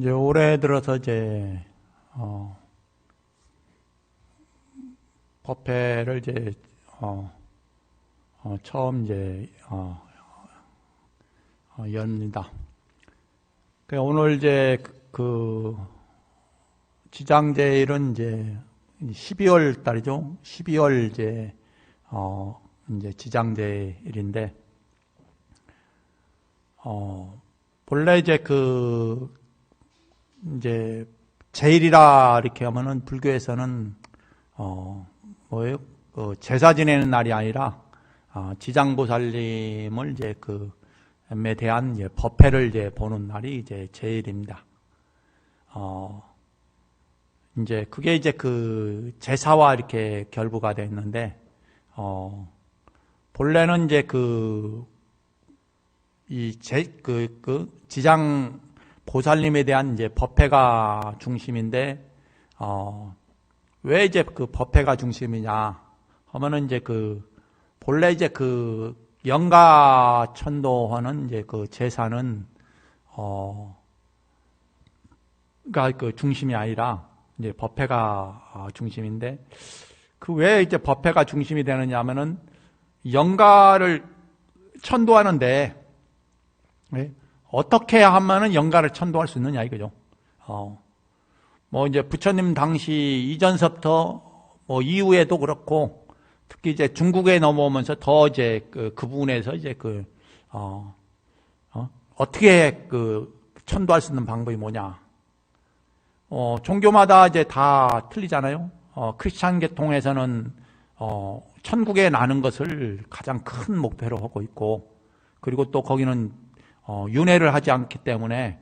이제 올해 들어서 이제 법회를 이제 처음 이제 엽니다. 오늘 이제 그 지장제일은 이제 12월 달이죠. 12월 이제 지장제일인데 본래 이제 이제 제일이라 이렇게 하면은 불교에서는 뭐예요? 제사 지내는 날이 아니라 지장보살님을 이제 에 대한 이제 법회를 이제 보는 날이 이제 제일입니다. 이제 그게 이제 제사와 이렇게 결부가 되어 있는데 본래는 이제 지장 보살님에 대한 이제 법회가 중심인데 왜 이제 법회가 중심이냐 하면은 이제 본래 이제 영가천도하는 이제 제사는 그러니까 중심이 아니라 이제 법회가 중심인데 왜 이제 법회가 중심이 되느냐 하면은 영가를 천도하는데 어떻게 하면은 영가를 천도할 수 있느냐 이거죠. 뭐 이제 부처님 당시 이전서부터 뭐 이후에도 그렇고 특히 이제 중국에 넘어오면서 더 이제 그 부분에서 이제 어떻게 천도할 수 있는 방법이 뭐냐. 종교마다 이제 다 틀리잖아요. 크리스찬 계통에서는 천국에 나는 것을 가장 큰 목표로 하고 있고, 그리고 또 거기는 윤회를 하지 않기 때문에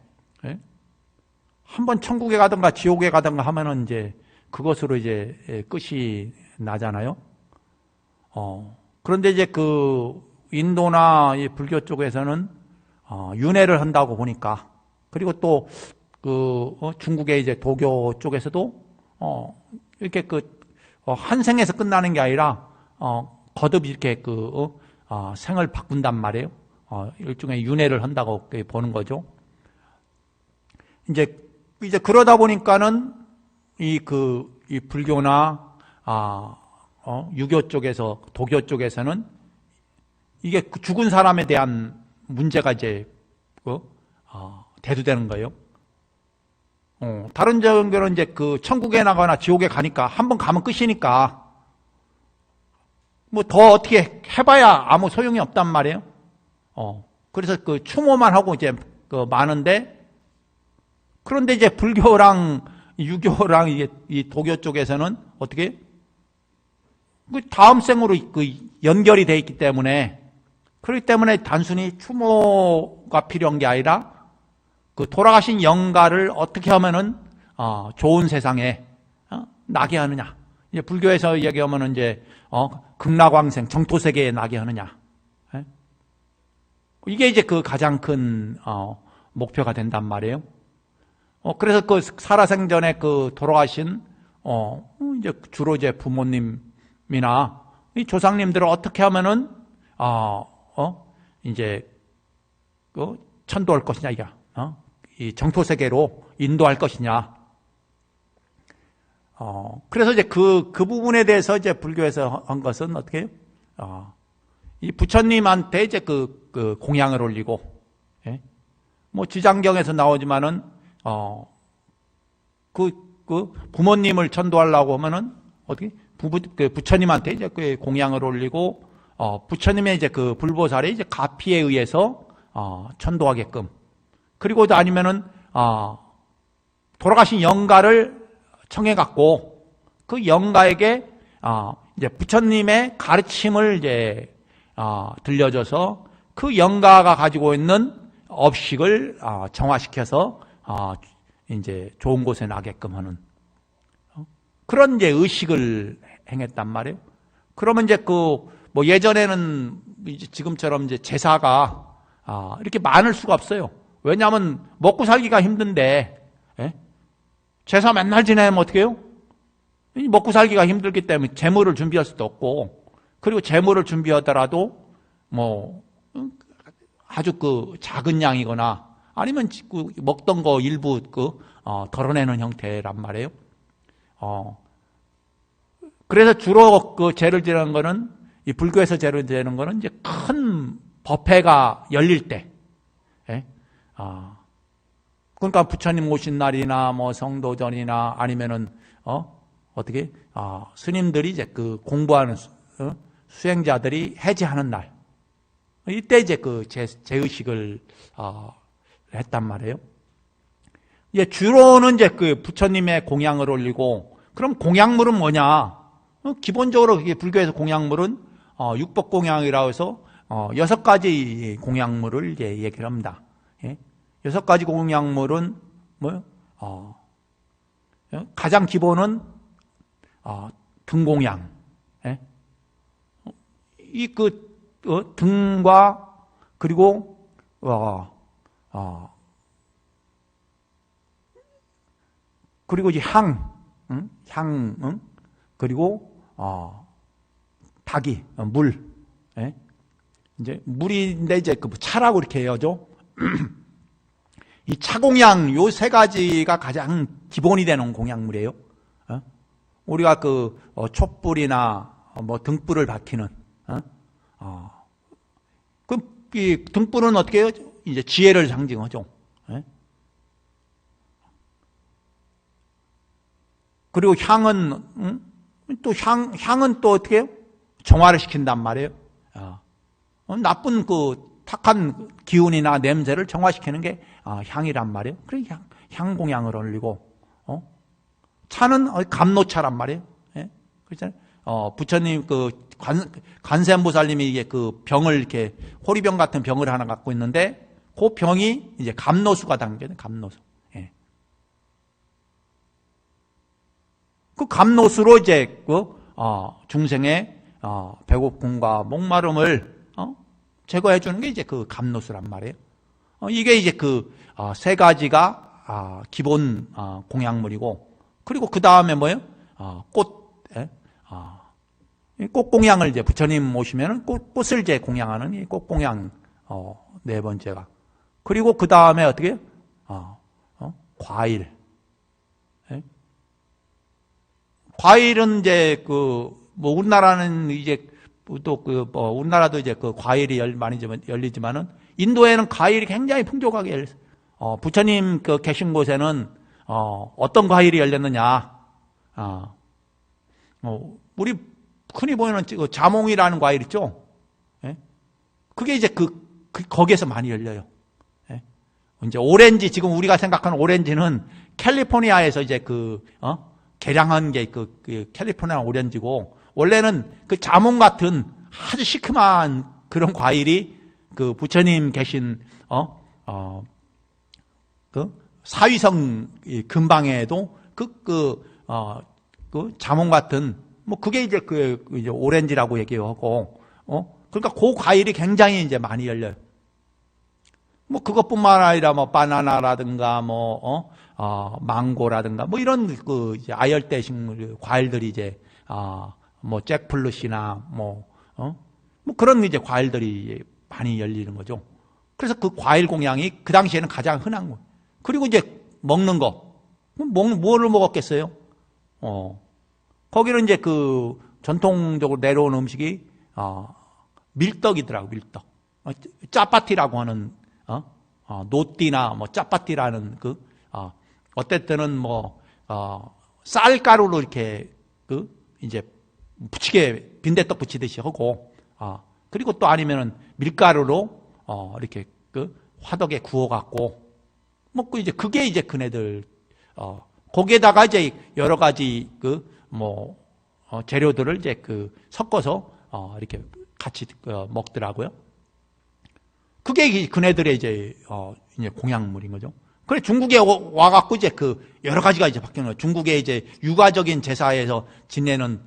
한번 천국에 가든가 지옥에 가든가 하면은 이제 그것으로 이제 끝이 나잖아요. 그런데 이제 인도나 불교 쪽에서는 윤회를 한다고 보니까, 그리고 또 중국의 이제 도교 쪽에서도 이렇게 한 생에서 끝나는 게 아니라 거듭 이렇게 생을 바꾼단 말이에요. 일종의 윤회를 한다고 보는 거죠. 이제 그러다 보니까는 이 불교나 유교 쪽에서 도교 쪽에서는 이게 죽은 사람에 대한 문제가 이제 대두되는 거예요. 다른 종교는 이제 천국에 나가거나 지옥에 가니까 한번 가면 끝이니까 뭐 더 어떻게 해봐야 아무 소용이 없단 말이에요. 그래서 추모만 하고 이제 많은데, 그런데 이제 불교랑 유교랑 이 도교 쪽에서는 어떻게 다음 생으로 연결이 돼 있기 때문에, 그렇기 때문에 단순히 추모가 필요한 게 아니라 돌아가신 영가를 어떻게 하면은 좋은 세상에 나게 하느냐. 이제 불교에서 얘기하면은 이제 극락왕생 정토세계에 나게 하느냐. 이게 이제 가장 큰 목표가 된단 말이에요. 그래서 살아생전에 돌아가신 이제 주로 이제 부모님이나 이 조상님들을 어떻게 하면은 이제 천도할 것이냐, 이게 이 정토세계로 인도할 것이냐. 그래서 이제 그 부분에 대해서 이제 불교에서 한 것은 어떻게 해요? 이 부처님한테 이제 공양을 올리고, 뭐 지장경에서 나오지만은 부모님을 천도하려고 하면은 어떻게 부처님한테 이제 공양을 올리고, 부처님의 이제 불보살이 이제 가피에 의해서 천도하게끔, 그리고 아니면은 돌아가신 영가를 청해갖고 그 영가에게 이제 부처님의 가르침을 이제 들려줘서 그 영가가 가지고 있는 업식을 정화시켜서 이제 좋은 곳에 나게끔 하는 그런 이제 의식을 행했단 말이에요. 그러면 이제 뭐 예전에는 이제 지금처럼 이제 제사가 이렇게 많을 수가 없어요. 왜냐하면 먹고 살기가 힘든데, 제사 맨날 지내면 어떻게 해요? 먹고 살기가 힘들기 때문에 재물을 준비할 수도 없고, 그리고 재물을 준비하더라도 뭐 아주 작은 양이거나 아니면 먹던 거 일부 덜어내는 형태란 말이에요. 그래서 주로 그 제를 지내는 거는, 이 불교에서 제를 지내는 거는 이제 큰 법회가 열릴 때, 예? 그러니까 부처님 오신 날이나 뭐 성도전이나 아니면은, 어떻게, 스님들이 이제 그 공부하는, 수행자들이 해제하는 날. 이때 이제 그 제의식을, 했단 말이에요. 이제 주로는 이제 그 부처님의 공양을 올리고, 그럼 공양물은 뭐냐? 기본적으로 그게 불교에서 공양물은 육법공양이라고 해서 6가지 공양물을 이제 얘기를 합니다. 예? 6가지 공양물은 뭐요? 가장 기본은 등공양. 예? 이 등과 그리고 그리고 이제 향, 그리고 닭이 물, 예? 이제 물인데 이제 그 차라고 이렇게 해야죠. 이 차공양 요 3가지가 가장 기본이 되는 공양물이에요. 우리가 그 촛불이나 뭐 등불을 밝히는, 이 등불은 어떻게 해요? 이제 지혜를 상징하죠. 예? 그리고 향은 또 향은 또 어떻게 해요? 정화를 시킨단 말이에요. 나쁜 그 탁한 기운이나 냄새를 정화시키는 게 향이란 말이에요. 그래 향공양을 올리고, 차는 감노차란 말이에요. 예? 그렇잖아요. 부처님 그 관세음보살님이 이게 그 병을 이렇게 호리병 같은 병을 하나 갖고 있는데 그 병이 이제 감노수가 담겨요. 감노수. 예. 그 감노수로 이제 그 중생의 배고픔과 목마름을 제거해 주는 게 이제 그 감노수란 말이에요. 이게 이제 그 3가지가 기본 공양물이고, 그리고 그 다음에 뭐예요? 꽃, 예? 꽃공양을 이제 부처님 오시면은 꽃을 이제 공양하는 이 꽃공양 4번째가. 그리고 그 다음에 어떻게 해요? 과일. 예? 과일은 이제 뭐 우리나라는 이제 또 우리나라도 이제 그 과일이 많이 열리지만은 인도에는 과일이 굉장히 풍족하게 열렸어요. 부처님 그 계신 곳에는 어떤 과일이 열렸느냐? 우리 흔히 보이는 자몽이라는 과일 있죠? 예? 그게 이제 거기에서 많이 열려요. 예? 이제 오렌지, 지금 우리가 생각하는 오렌지는 캘리포니아에서 이제 개량한 게 캘리포니아 오렌지고, 원래는 그 자몽 같은 아주 시큼한 그런 과일이 그 부처님 계신, 사위성 근방에도 그 자몽 같은, 뭐 그게 이제 이제 오렌지라고 얘기하고, 그러니까 그 과일이 굉장히 이제 많이 열려요. 뭐 그것뿐만 아니라 뭐 바나나라든가 망고라든가 뭐 이런 이제 아열대 식물 과일들이 이제 뭐 잭플룻이나 뭐 그런 이제 과일들이 많이 열리는 거죠. 그래서 그 과일 공양이 그 당시에는 가장 흔한 거예요. 그리고 이제 먹는 거, 뭐를 먹었겠어요? 거기는 이제 그 전통적으로 내려온 음식이 밀떡이더라고. 밀떡, 짜파티라고 하는 노띠나 뭐 짜파티라는 어쨌든 뭐 쌀가루로 이렇게 이제 부치게 빈대떡 부치듯이 하고, 그리고 또 아니면은 밀가루로 이렇게 화덕에 구워갖고, 뭐 이제 그게 이제 그네들 거기에다가 이제 여러 가지 재료들을 이제 섞어서 이렇게 같이 먹더라고요. 그게 그네들의 이제 공양물인 거죠. 그래 중국에 와갖고 이제 여러 가지가 이제 바뀌는 거예요. 중국의 이제 유가적인 제사에서 지내는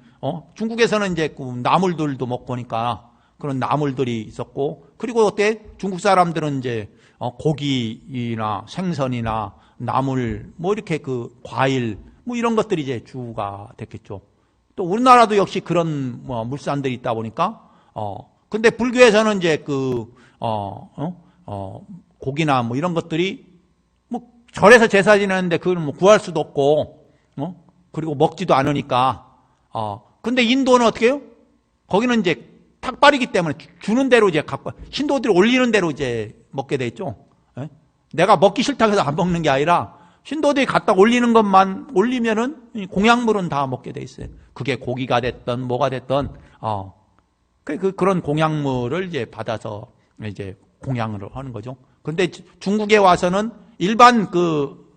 중국에서는 이제 나물들도 먹고 하니까 그런 나물들이 있었고, 그리고 그때 중국 사람들은 이제 고기나 생선이나 나물 뭐 이렇게 과일 뭐 이런 것들이 이제 주가 됐겠죠. 또 우리나라도 역시 그런 물산들이 있다 보니까 근데 불교에서는 이제 고기나 뭐 이런 것들이 뭐 절에서 제사 지내는데 그걸 뭐 구할 수도 없고, 그리고 먹지도 않으니까. 근데 인도는 어떻게 해요? 거기는 이제 탁발이기 때문에 주는 대로 이제 갖고, 신도들이 올리는 대로 이제 먹게 돼 있죠. 예? 내가 먹기 싫다고 해서 안 먹는 게 아니라, 신도들이 갖다 올리는 것만 올리면은 공약물은 다 먹게 돼 있어요. 그게 고기가 됐던, 뭐가 됐던, 그런 공약물을 이제 받아서 이제 공양을 하는 거죠. 근데 중국에 와서는 일반 그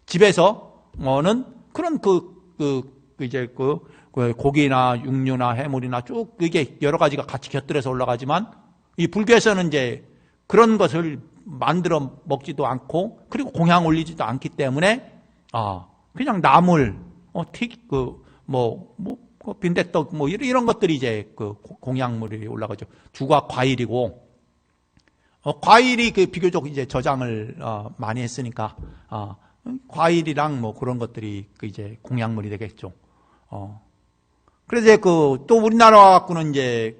집에서는 그런 이제 고기나 육류나 해물이나 쭉 이게 여러 가지가 같이 곁들여서 올라가지만 이 불교에서는 이제 그런 것을 만들어 먹지도 않고 그리고 공양 올리지도 않기 때문에 그냥 나물, 빈대떡 뭐 이런 것들이 이제 그 공양물이 올라가죠. 주가 과일이고 과일이 그 비교적 이제 저장을 많이 했으니까 과일이랑 뭐 그런 것들이 그 이제 공양물이 되겠죠. 그래서 이제 또 우리나라 갖고는 이제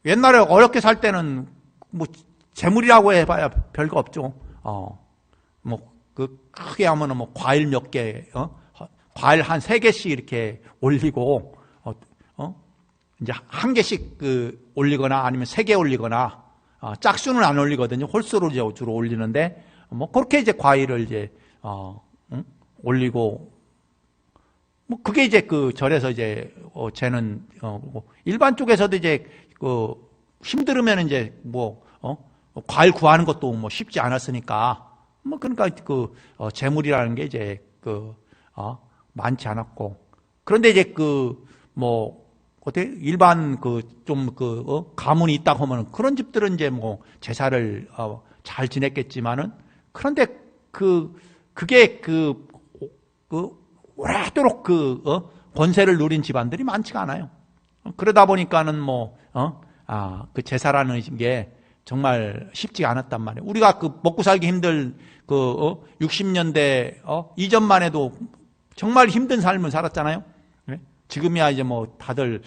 옛날에 어렵게 살 때는 뭐 재물이라고 해봐야 별거 없죠. 크게 하면은 뭐 과일 몇 개, 과일 한 3개씩 이렇게 올리고, 이제 1개씩 올리거나 아니면 3개 올리거나, 짝수는 안 올리거든요. 홀수로 이제 주로 올리는데, 뭐 그렇게 이제 과일을 이제, 올리고, 뭐 그게 이제 절에서 이제, 쟤는, 일반 쪽에서도 이제 힘들으면 이제 과일 구하는 것도 뭐 쉽지 않았으니까, 뭐 그러니까 재물이라는 게 이제 많지 않았고. 그런데 이제 어때? 일반 가문이 있다고 하면 그런 집들은 이제 뭐 제사를 잘 지냈겠지만은 그런데 그게 오래도록 권세를 누린 집안들이 많지가 않아요. 그러다 보니까는 그 제사라는 게 정말 쉽지 않았단 말이에요. 우리가 먹고 살기 힘들 60년대 이전만 해도 정말 힘든 삶을 살았잖아요. 네? 지금이야 이제 뭐 다들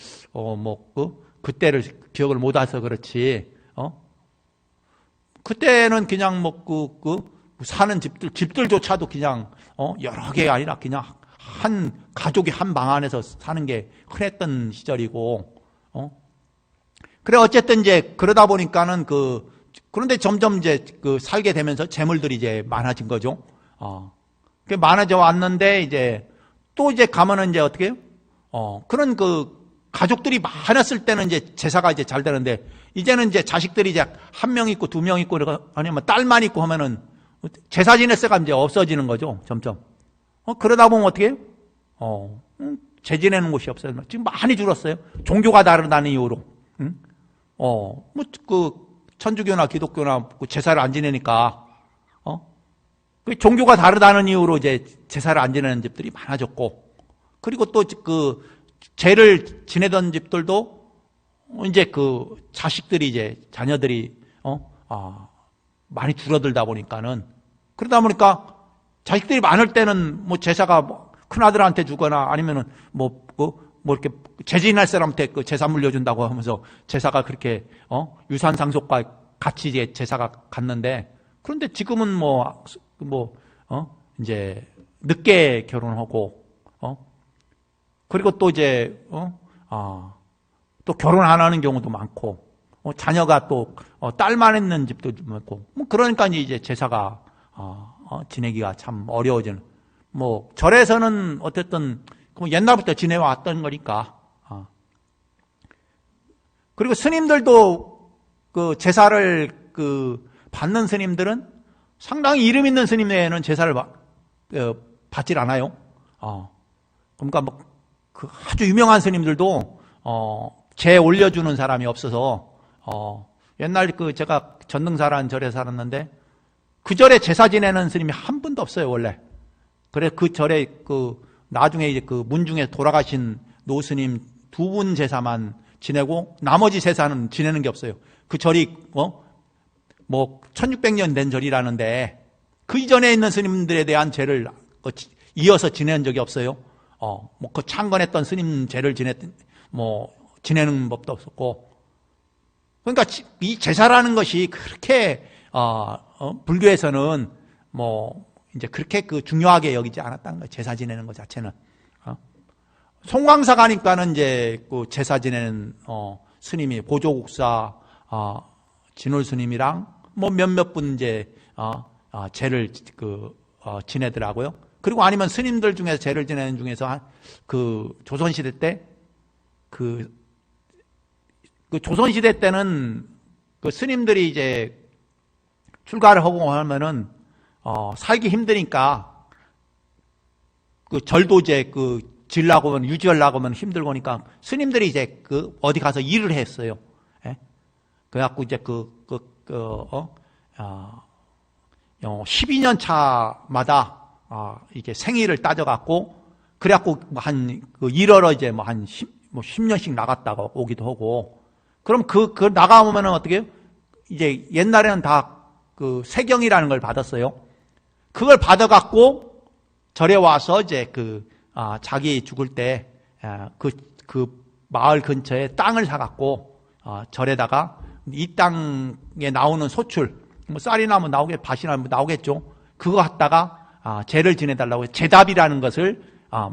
그때를 기억을 못 해서 그렇지. 그때는 그냥 사는 집들조차도 그냥 여러 개가 아니라 그냥 한 가족이 한 방 안에서 사는 게 흔했던 시절이고. 그래 어쨌든 이제 그러다 보니까는 그런데 점점 이제 살게 되면서 재물들이 이제 많아진 거죠. 그 많아져 왔는데 이제 또 이제 가면은 이제 어떻게 해요? 그런 가족들이 많았을 때는 이제 제사가 이제 잘 되는데 이제는 이제 자식들이 이제 1명 있고 2명 있고 아니면 딸만 있고 하면은 제사 지냈어가 이제 없어지는 거죠. 점점. 그러다 보면 어떻게 해요? 제 지내는 곳이 없어요. 지금 많이 줄었어요. 종교가 다르다는 이유로. 천주교나 기독교나 제사를 안 지내니까, 종교가 다르다는 이유로 이제 제사를 안 지내는 집들이 많아졌고, 그리고 또 제를 지내던 집들도 이제 자식들이 이제 자녀들이, 많이 줄어들다 보니까는, 그러다 보니까 자식들이 많을 때는 뭐 제사가 큰아들한테 주거나 아니면은 이렇게 재진할 사람한테 제사 물려준다고 하면서 제사가 그렇게 유산상속과 같이 이제 제사가 갔는데 그런데 지금은 이제 늦게 결혼하고 그리고 또 이제 또 결혼 안 하는 경우도 많고 자녀가 또 딸만 있는 집도 많고 뭐 그러니까 이제 제사가 지내기가 참 어려워지는 절에서는 어쨌든 옛날부터 지내왔던 거니까. 그리고 스님들도 제사를 받는 스님들은 상당히 이름 있는 스님 외에는 제사를 받질 않아요. 그러니까 아주 유명한 스님들도 제 올려주는 사람이 없어서 옛날 제가 전능사라는 절에 살았는데 그 절에 제사 지내는 스님이 한 분도 없어요 원래. 그래 그 절에 나중에 이제 문중에 돌아가신 노스님 2분 제사만 지내고 나머지 제사는 지내는 게 없어요. 그 절이 1600년 된 절이라는데 그 이전에 있는 스님들에 대한 제를 이어서 지낸 적이 없어요. 그 창건했던 스님 제를 지내는 법도 없었고. 그러니까 이 제사라는 것이 그렇게 불교에서는 뭐 이제 그렇게 그 중요하게 여기지 않았다는 거예요. 제사 지내는 것 자체는. 송광사 가니까는 이제 그 제사 지내는 스님이 보조국사 진홀 스님이랑 뭐 몇몇 분 이제 제를 지내더라고요. 그리고 아니면 스님들 중에서 제를 지내는 중에서 그 조선시대 때 그 조선시대 때는 그 스님들이 이제 출가를 하고 하면은 살기 힘드니까 그 절도 이제 지으려고 하면 유지하려고 하면 힘들고 하니까 스님들이 이제 어디 가서 일을 했어요. 예? 그래갖고 이제 12년 차마다 이게 생일을 따져갖고 그래갖고 일하러 이제 한 10년씩 나갔다가 오기도 하고 그럼 나가보면은 어떻게 해요? 이제 옛날에는 다 세경이라는 걸 받았어요. 그걸 받아갖고 절에 와서 이제 자기 죽을 때 마을 근처에 땅을 사갖고 절에다가 이 땅에 나오는 소출, 뭐 쌀이나 뭐 밭이나 뭐 나오겠죠. 그거 갖다가 제를 지내달라고 제답이라는 것을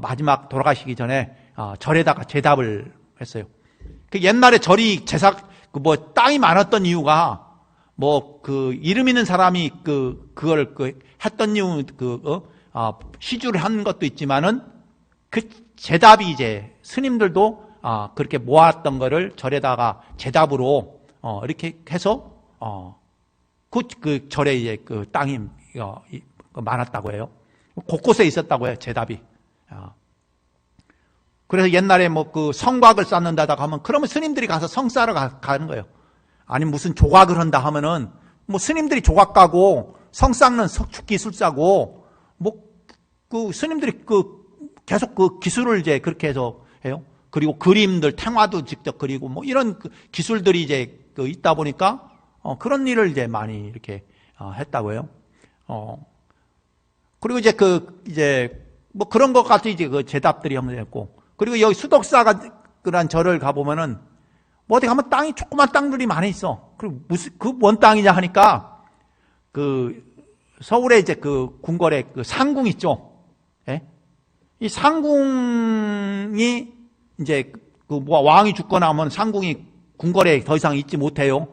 마지막 돌아가시기 전에 절에다가 제답을 했어요. 옛날에 절이 땅이 많았던 이유가 이름 있는 사람이 그걸 했던 이유 시주를 한 것도 있지만은 그 제답이 이제 스님들도 그렇게 모았던 거를 절에다가 제답으로 이렇게 해서 그 절에 이제 땅이 많았다고 해요. 곳곳에 있었다고 해요, 제답이. 그래서 옛날에 성곽을 쌓는다다가 하면 그러면 스님들이 가서 성 쌓으러 가는 거예요. 아니 무슨 조각을 한다 하면은 스님들이 조각 가고 성 쌓는 석축 기술사고 스님들이 계속 기술을 이제 그렇게 해서 해요. 그리고 그림들 탱화도 직접 그리고 이런 기술들이 이제 있다 보니까 그런 일을 이제 많이 이렇게 했다고 해요. 그리고 이제 그런 것까지 이제 제답들이 형성했고 그리고 여기 수덕사가 그런 절을 가보면은 어디 가면 땅이 조그만 땅들이 많이 있어. 그리고 뭔 땅이냐 하니까 서울에 이제 궁궐에 상궁 있죠. 예? 이 상궁이 이제 왕이 죽거나 하면 상궁이 궁궐에 더 이상 있지 못해요.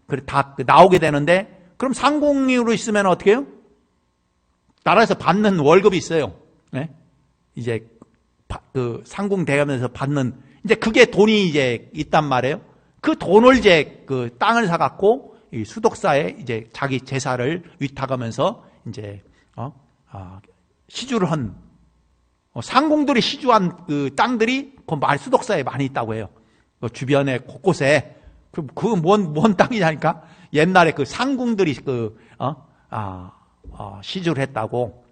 그래 다 나오게 되는데 그럼 상궁으로 있으면 어떻게 해요? 나라에서 받는 월급이 있어요. 예? 이제 상궁 대하면서 받는 이제 그게 돈이 이제 있단 말이에요. 그 돈을 이제 땅을 사갖고 이 수덕사에 이제 자기 제사를 위탁하면서 이제 시주를 한 상궁들이 시주한 땅들이 수덕사에 많이 있다고 해요. 주변에 곳곳에 뭔 땅이냐니까 옛날에 상궁들이 시주를 했다고.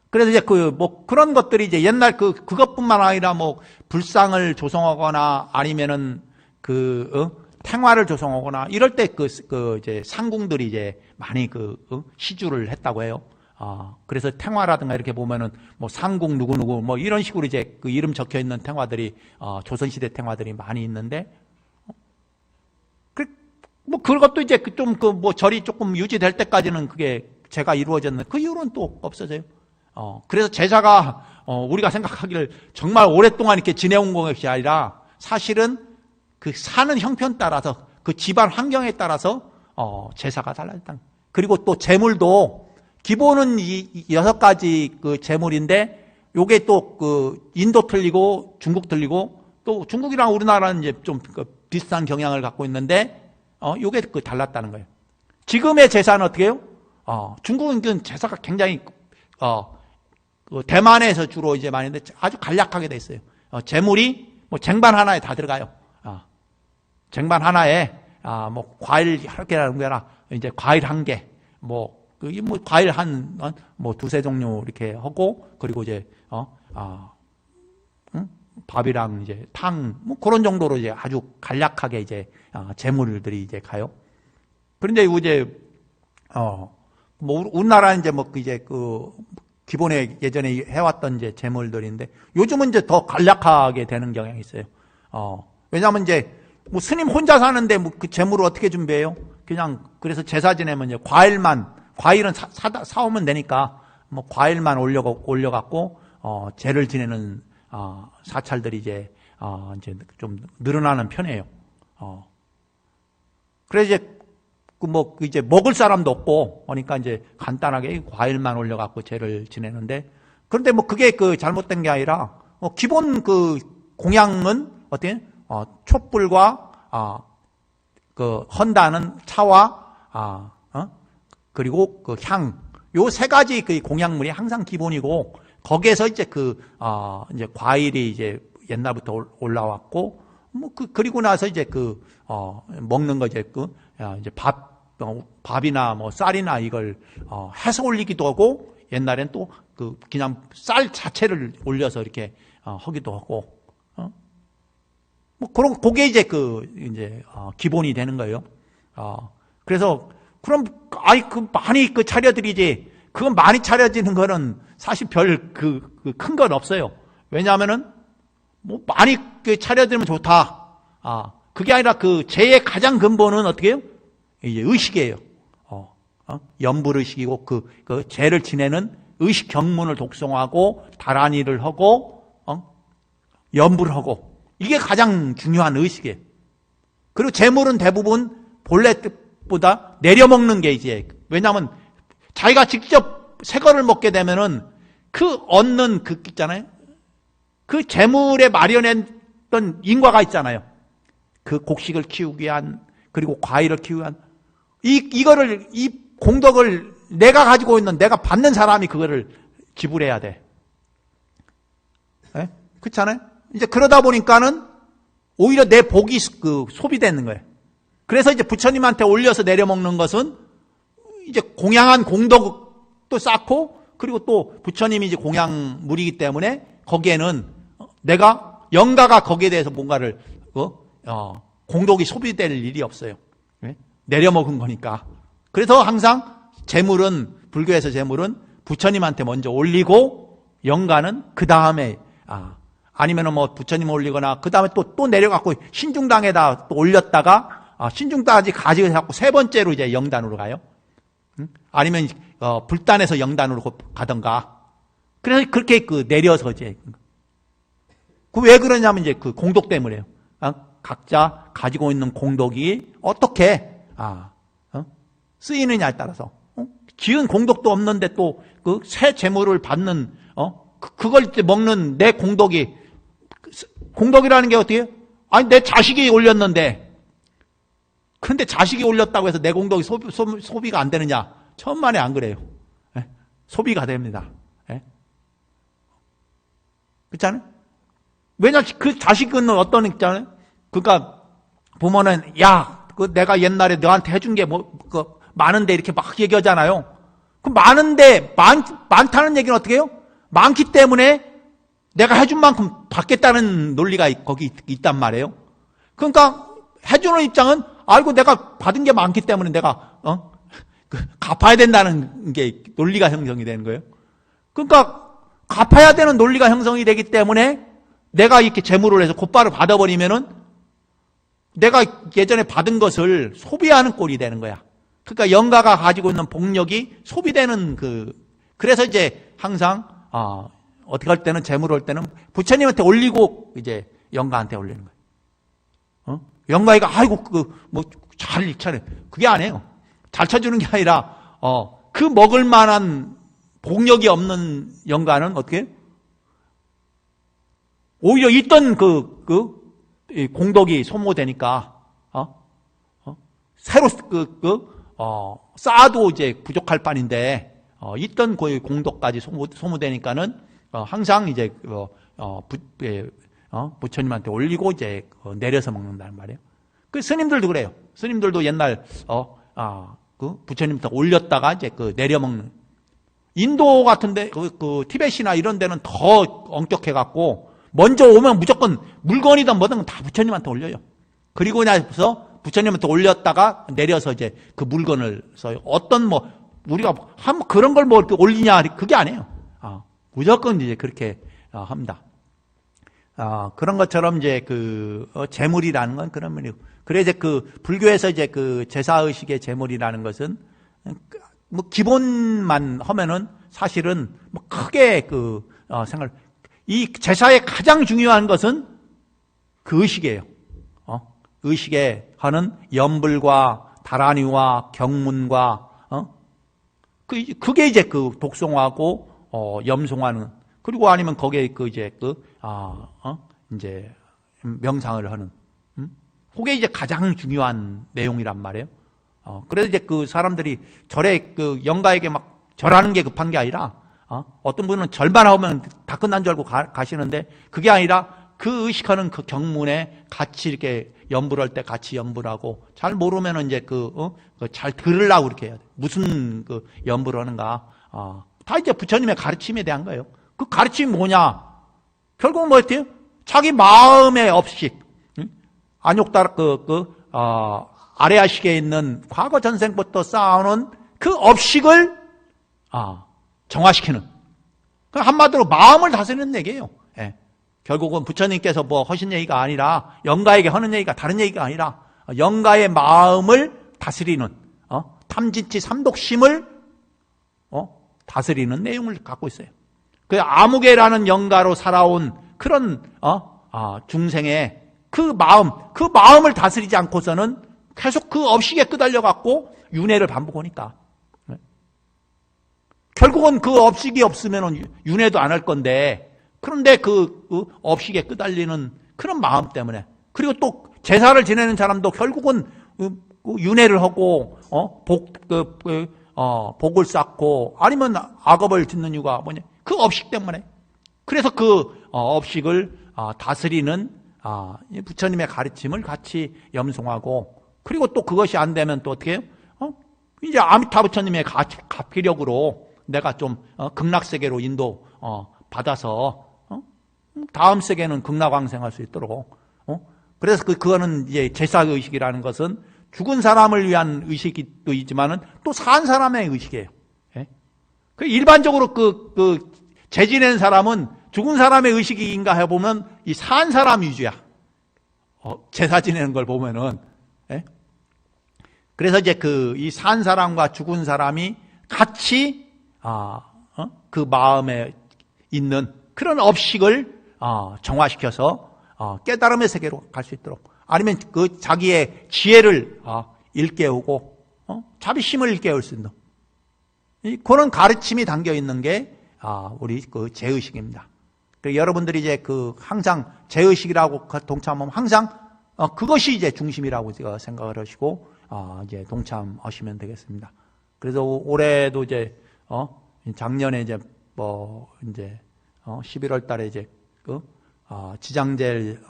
그래서 이제 그런 것들이 이제 옛날 그것뿐만 아니라 불상을 조성하거나 아니면은 탱화를 조성하거나 이럴 때 이제 상궁들이 이제 많이 시주를 했다고 해요. 그래서 탱화라든가 이렇게 보면은 상궁 누구누구 이런 식으로 이제 이름 적혀 있는 탱화들이 조선시대 탱화들이 많이 있는데 그것도 이제 절이 조금 유지될 때까지는 그게 제가 이루어졌는데 그 이후로는 또 없어져요. 그래서 제사가 우리가 생각하기를 정말 오랫동안 이렇게 지내온 것이 아니라 사실은 사는 형편 따라서 집안 환경에 따라서 제사가 달라졌다. 그리고 또 제물도 기본은 이 6가지 제물인데 요게 또 인도 틀리고 중국 틀리고 또 중국이랑 우리나라는 이제 좀 비슷한 경향을 갖고 있는데 요게 달랐다는 거예요. 지금의 제사는 어떻게 해요? 중국은 제사가 굉장히 대만에서 주로 이제 많이 있는데 아주 간략하게 돼 있어요. 제물이 쟁반 하나에 다 들어가요. 쟁반 하나에 과일 한 개라는 게 아니라 이제 과일 한 개, 과일 한 두세 종류 이렇게 하고 그리고 이제 밥이랑 이제 탕 그런 정도로 이제 아주 간략하게 이제 제물들이 이제 가요. 그런데 이제 우리나라는 이제 기본에 예전에 해왔던 이제 제물들인데 요즘은 이제 더 간략하게 되는 경향이 있어요. 왜냐하면 이제 스님 혼자 사는데 그 제물을 어떻게 준비해요? 그냥 그래서 제사 지내면 이제 과일은 사오면 되니까 뭐 과일만 올려갖고 제를 지내는 사찰들이 이제 좀 늘어나는 편이에요. 그래서 이제 먹을 사람도 없고 그러니까 이제 간단하게 과일만 올려갖고 제를 지내는데, 그런데 뭐 그게 잘못된 게 아니라 기본 공양은 어때요? 촛불과 헌다는 차와 그리고 향, 요 세 가지 공양물이 항상 기본이고, 거기에서 이제 이제 과일이 이제 옛날부터 올라왔고, 그리고 나서 이제 먹는 거 이제 이제 밥이나 뭐 쌀이나 이걸 해서 올리기도 하고, 옛날엔 또 그냥 쌀 자체를 올려서 이렇게 하기도 하고, 뭐 그게 이제 이제 기본이 되는 거예요. 그래서 그럼 많이 차려드리지, 그건 많이 차려지는 거는 사실 별 큰 건 없어요. 왜냐하면은 뭐 많이 차려드리면 좋다. 그게 아니라 제의 가장 근본은 어떻게 해요? 이제 의식이에요. 염불의식이고 제를 지내는 의식 경문을 독송하고 다란이를 하고 염불을 하고, 이게 가장 중요한 의식이에요. 그리고 제물은 대부분 본래 뜻보다 내려먹는 게 이제, 왜냐하면 자기가 직접 새 거를 먹게 되면은 얻는 있잖아요. 그 제물에 마련했던 인과가 있잖아요. 그 곡식을 키우기 위한, 그리고 과일을 키우기 위한, 이 공덕을 내가 가지고 있는, 내가 받는 사람이 그거를 지불해야 돼. 네? 그렇잖아요? 이제 그러다 보니까는 오히려 내 복이 소비되는 거예요. 그래서 이제 부처님한테 올려서 내려먹는 것은 이제 공양한 공덕도 쌓고, 그리고 또 부처님이 이제 공양물이기 때문에 거기에는 내가 영가가 거기에 대해서 뭔가를 공덕이 소비될 일이 없어요. 네? 내려먹은 거니까. 그래서 항상 불교에서 제물은 부처님한테 먼저 올리고, 영가는 그 다음에 아니면은 뭐 부처님 올리거나 그 다음에 또 내려갖고 신중당에다 또 올렸다가 신중당까지 가지고 자꾸 세 번째로 이제 영단으로 가요. 아니면 불단에서 영단으로 가던가. 그래서 그렇게 내려서 이제 왜 그러냐면 이제 공덕 때문에요. 각자 가지고 있는 공덕이 어떻게 쓰이느냐에 따라서 지은 공덕도 없는데 또 새 재물을 받는 그걸 이제 먹는 내 공덕이라는 게 어떻게 해요? 아니 내 자식이 올렸는데, 근데 자식이 올렸다고 해서 내 공덕이 소비가 안 되느냐? 천만에 안 그래요. 예? 소비가 됩니다. 예? 그렇잖아요? 왜냐, 그 자식은 어떤 있잖아요? 그러니까 부모는 내가 옛날에 너한테 해준 게 많은데 이렇게 막 얘기하잖아요. 그 많은데 많다는 얘기는 어떻게 해요? 많기 때문에 내가 해준 만큼 받겠다는 논리가 거기 있단 말이에요. 그러니까 해주는 입장은 내가 받은 게 많기 때문에 내가 갚아야 된다는 게 논리가 형성이 되는 거예요. 그러니까 갚아야 되는 논리가 형성이 되기 때문에 내가 이렇게 재물을 해서 곧바로 받아버리면은 내가 예전에 받은 것을 소비하는 꼴이 되는 거야. 그러니까 영가가 가지고 있는 복력이 소비되는 그래서 이제 항상 어떻게 할 때는 재물을 할 때는 부처님한테 올리고 이제 영가한테 올리는 거예요. 영가이가 잘 차려, 그게 아니에요. 잘 쳐주는 게 아니라 그 먹을 만한 복력이 없는 영가는 어떻게 해요? 오히려 있던 공덕이 소모되니까 새로 쌓아도 이제 부족할 판인데 있던 공덕까지 소모되니까는 항상 이제 부처님한테 올리고 이제 내려서 먹는다는 말이에요. 그 스님들도 그래요. 스님들도 옛날 부처님한테 올렸다가 이제 내려 먹는. 인도 같은데 티벳이나 이런 데는 더 엄격해갖고 먼저 오면 무조건 물건이든 뭐든 다 부처님한테 올려요. 그리고 나서 부처님한테 올렸다가 내려서 이제 그 물건을 써요. 어떤 우리가 그런 걸 이렇게 올리냐, 그게 아니에요. 무조건 이제 그렇게 합니다. 그런 것처럼 이제 재물이라는 건 그런 면이고. 그래 이제 그 불교에서 이제 그 제사의식의 제물이라는 것은 뭐 기본만 하면은 사실은 뭐 크게 그 생각. 이 제사의 가장 중요한 것은 그 의식이에요. 의식에 하는 염불과 다라니와 경문과 그게 이제 그 독송하고 염송하는, 그리고 아니면 거기에 그 이제 이제 명상을 하는, 그게 이제 가장 중요한 내용이란 말이에요. 그래서 이제 그 사람들이 절에 그 영가에게 막 절하는 게 급한 게 아니라, 어떤 분은 절만 하면 다 끝난 줄 알고 가시는데, 그게 아니라 그 의식하는 그 경문에 같이 이렇게 연불할 때 같이 연불하고, 잘 모르면은 이제 잘 들으려고 이렇게 해야 돼. 무슨 그 연불을 하는가. 다 이제 부처님의 가르침에 대한 거예요. 그 가르침이 뭐냐? 결국은 뭐였대요? 자기 마음의 업식. 안욕다 아레아식에 있는 과거 전생부터 쌓아오는 그 업식을 정화시키는. 한마디로 마음을 다스리는 얘기예요. 예. 결국은 부처님께서 뭐 하신 얘기가 아니라, 영가에게 하는 얘기가 다른 얘기가 아니라, 영가의 마음을 다스리는, 탐진치 삼독심을 다스리는 내용을 갖고 있어요. 그 아무개라는 영가로 살아온 그런 중생의 그 마음을 다스리지 않고서는 계속 그 업식에 끄달려 갖고 윤회를 반복하니까, 결국은 그 업식이 없으면 윤회도 안 할 건데, 그런데 그 업식에 끄달리는 그런 마음 때문에, 그리고 또 제사를 지내는 사람도 결국은 윤회를 하고 복을 쌓고 아니면 악업을 짓는 이유가 뭐냐? 그 업식 때문에. 그래서 그 업식을 다스리는 부처님의 가르침을 같이 염송하고, 그리고 또 그것이 안 되면 또 어떻게 해요? 이제 아미타 부처님의 가피력으로 내가 좀 극락세계로 인도 받아서 다음 세계는 극락왕생할 수 있도록. 그래서 그거는 이제 제사의식이라는 것은 죽은 사람을 위한 의식도 있지만은 또 산 사람의 의식이에요. 예? 일반적으로 재지낸 사람은 죽은 사람의 의식인가 해보면 이 산 사람 위주야. 제사 지내는 걸 보면은. 예? 그래서 이제 이 산 사람과 죽은 사람이 같이 그 마음에 있는 그런 업식을 정화시켜서 깨달음의 세계로 갈 수 있도록, 아니면 그 자기의 지혜를 일깨우고 자비심을 일깨울 수 있는 그런 가르침이 담겨 있는 게 우리 그 제의식입니다. 여러분들이 이제 항상 제의식이라고 동참하면 항상 그것이 이제 중심이라고 제가 생각을 하시고 이제 동참하시면 되겠습니다. 그래서 올해도 이제 작년에 이제 11월 달에 이제 지장제일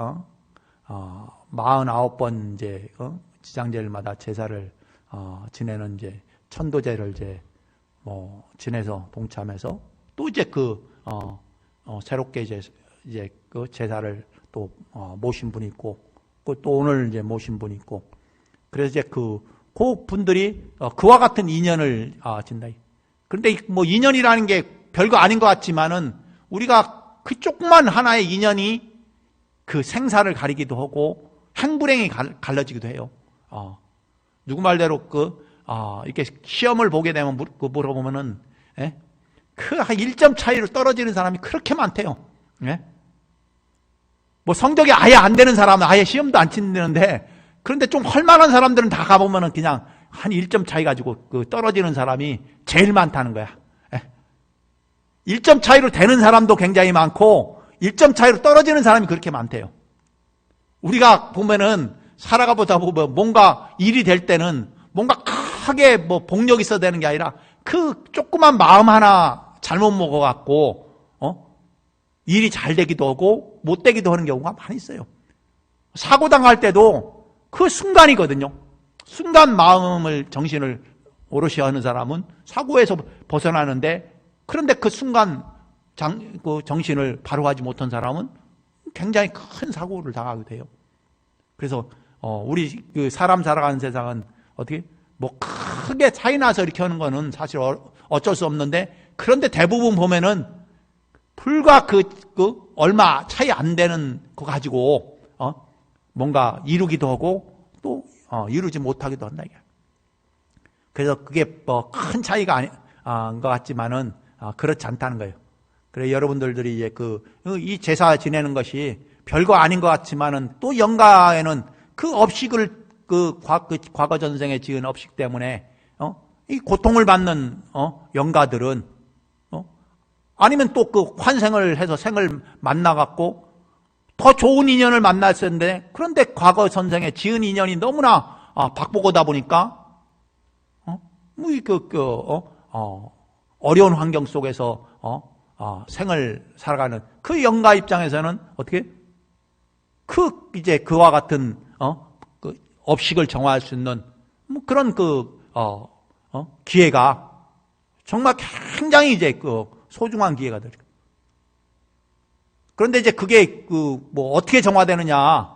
49번 이제 지장제일마다 제사를 지내는 이제 천도제를 이제 지내서 동참해서 또 이제 새롭게 이제 그 제사를 또 모신 분이 있고, 또 오늘 이제 모신 분이 있고, 그래서 이제 그 분들이 그와 같은 인연을 진다. 그런데 뭐 인연이라는 게 별거 아닌 것 같지만은 우리가 그 조그만 하나의 인연이 그 생사를 가리기도 하고 행불행이 갈라지기도 해요. 누구 말대로 이렇게 시험을 보게 되면 물어보면은, 예? 한 1점 차이로 떨어지는 사람이 그렇게 많대요. 예? 뭐 성적이 아예 안 되는 사람은 아예 시험도 안 치는데, 그런데 좀 헐만한 사람들은 다 가보면은 그냥 한 1점 차이 가지고 떨어지는 사람이 제일 많다는 거야. 1점 차이로 되는 사람도 굉장히 많고 1점 차이로 떨어지는 사람이 그렇게 많대요. 우리가 보면은 살아가 보다 보면 뭔가 일이 될 때는 뭔가 크게 뭐 복력이 있어야 되는 게 아니라 그 조그만 마음 하나 잘못 먹어갖고 일이 잘 되기도 하고 못 되기도 하는 경우가 많이 있어요. 사고 당할 때도 그 순간이거든요. 순간 정신을 오롯이 하는 사람은 사고에서 벗어나는데, 그런데 그 순간 정신을 바로 하지 못한 사람은 굉장히 큰 사고를 당하게 돼요. 그래서 우리 사람 살아가는 세상은 어떻게 뭐 크게 차이 나서 이렇게 하는 거는 사실 어쩔 수 없는데, 그런데 대부분 보면은 불과 얼마 차이 안 되는 거 가지고 뭔가 이루기도 하고 또 이루지 못하기도 한다 이게. 그래서 그게 뭐 큰 차이가 아닌 것 같지만은 그렇지 않다는 거예요. 그래 여러분들이 이제 이 제사 지내는 것이 별거 아닌 것 같지만은 또 영가에는 그 업식을 과거 전생에 지은 업식 때문에 이 고통을 받는 영가들은 아니면 또 그 환생을 해서 생을 만나갖고 더 좋은 인연을 만났을 텐데 그런데 과거 전생에 지은 인연이 너무나 박보고다 보니까 어려운 환경 속에서 생을 살아가는 그 영가 입장에서는 어떻게 이제 그와 같은 그 업식을 정화할 수 있는 그런 기회가 정말 굉장히 이제 소중한 기회가 되죠. 그런데 이제 그게 어떻게 정화되느냐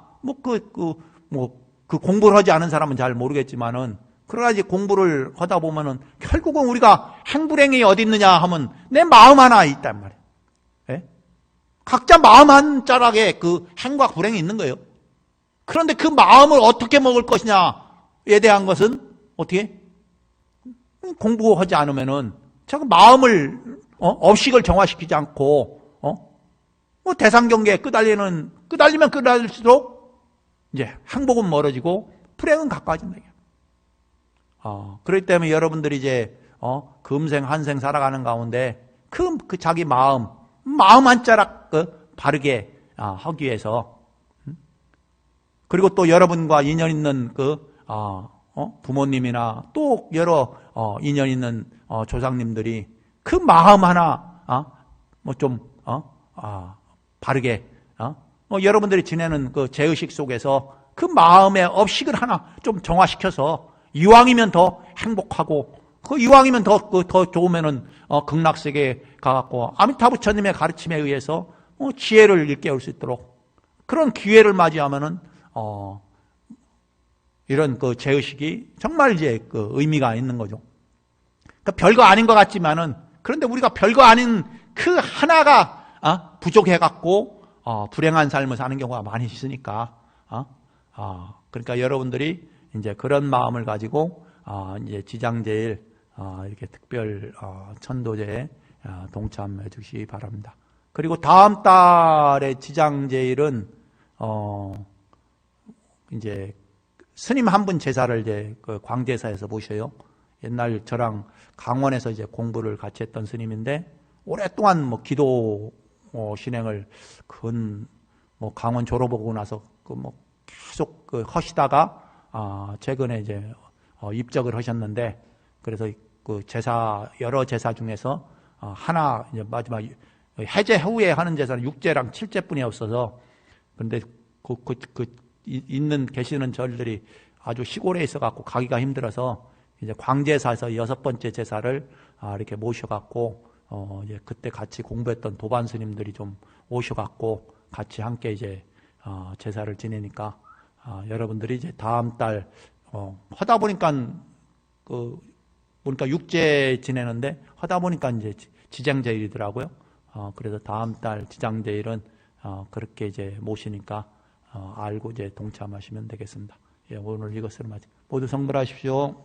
그 공부를 하지 않은 사람은 잘 모르겠지만은 그러나 이제 공부를 하다 보면은 결국은 우리가 행불행이 어디 있느냐 하면 내 마음 하나 있단 말이에요. 예? 각자 마음 한 자락에 그 행과 불행이 있는 거예요. 그런데 그 마음을 어떻게 먹을 것이냐에 대한 것은 어떻게 공부하지 않으면은 자꾸 마음을 업식을 정화시키지 않고 대상경계에 끄달리면 끄달릴수록 이제 행복은 멀어지고 불행은 가까워진다. 그렇기 때문에 여러분들이 이제 금생 한생 살아가는 가운데 그 자기 마음 한 자락 바르게 하기 위해서 그리고 또 여러분과 인연 있는 부모님이나 또 여러 인연 있는 조상님들이 그 마음 하나 바르게 여러분들이 지내는 그 제의식 속에서 그 마음의 업식을 하나 좀 정화시켜서 이왕이면 더 행복하고 이왕이면 더 좋으면은 극락세계에 가갖고 아미타 부처님의 가르침에 의해서 지혜를 일깨울 수 있도록 그런 기회를 맞이하면은 이런 제의식이 정말 이제 의미가 있는 거죠. 그러니까 별거 아닌 것 같지만은 그런데 우리가 별거 아닌 그 하나가 부족해갖고 불행한 삶을 사는 경우가 많이 있으니까 그러니까 여러분들이 이제 그런 마음을 가지고 이제 지장제일 이렇게 특별 천도제에 동참해 주시기 바랍니다. 그리고 다음 달에 지장제일은 이제 스님 한 분 제사를 이제 광제사에서 모셔요. 옛날 저랑 강원에서 이제 공부를 같이 했던 스님인데 오랫동안 기도 신행을 강원 졸업하고 나서 계속 하시다가 최근에 이제 입적을 하셨는데 그래서 여러 제사 중에서 하나 이제 마지막 해제 후에 하는 제사는 6제랑 7제뿐이 없어서 그런데 계시는 절들이 아주 시골에 있어 갖고 가기가 힘들어서 이제 광제사에서 6번째 제사를 이렇게 모셔갖고 이제 그때 같이 공부했던 도반 스님들이 좀 오셔갖고 같이 함께 이제 제사를 지내니까 여러분들이 이제 다음 달 하다 보니까 보니까 6제 지내는데 하다 보니까 이제 지장제일이더라고요. 그래서 다음 달 지장제일은 그렇게 이제 모시니까 알고 이제 동참하시면 되겠습니다. 예, 오늘 이것을 모두 성불하십시오.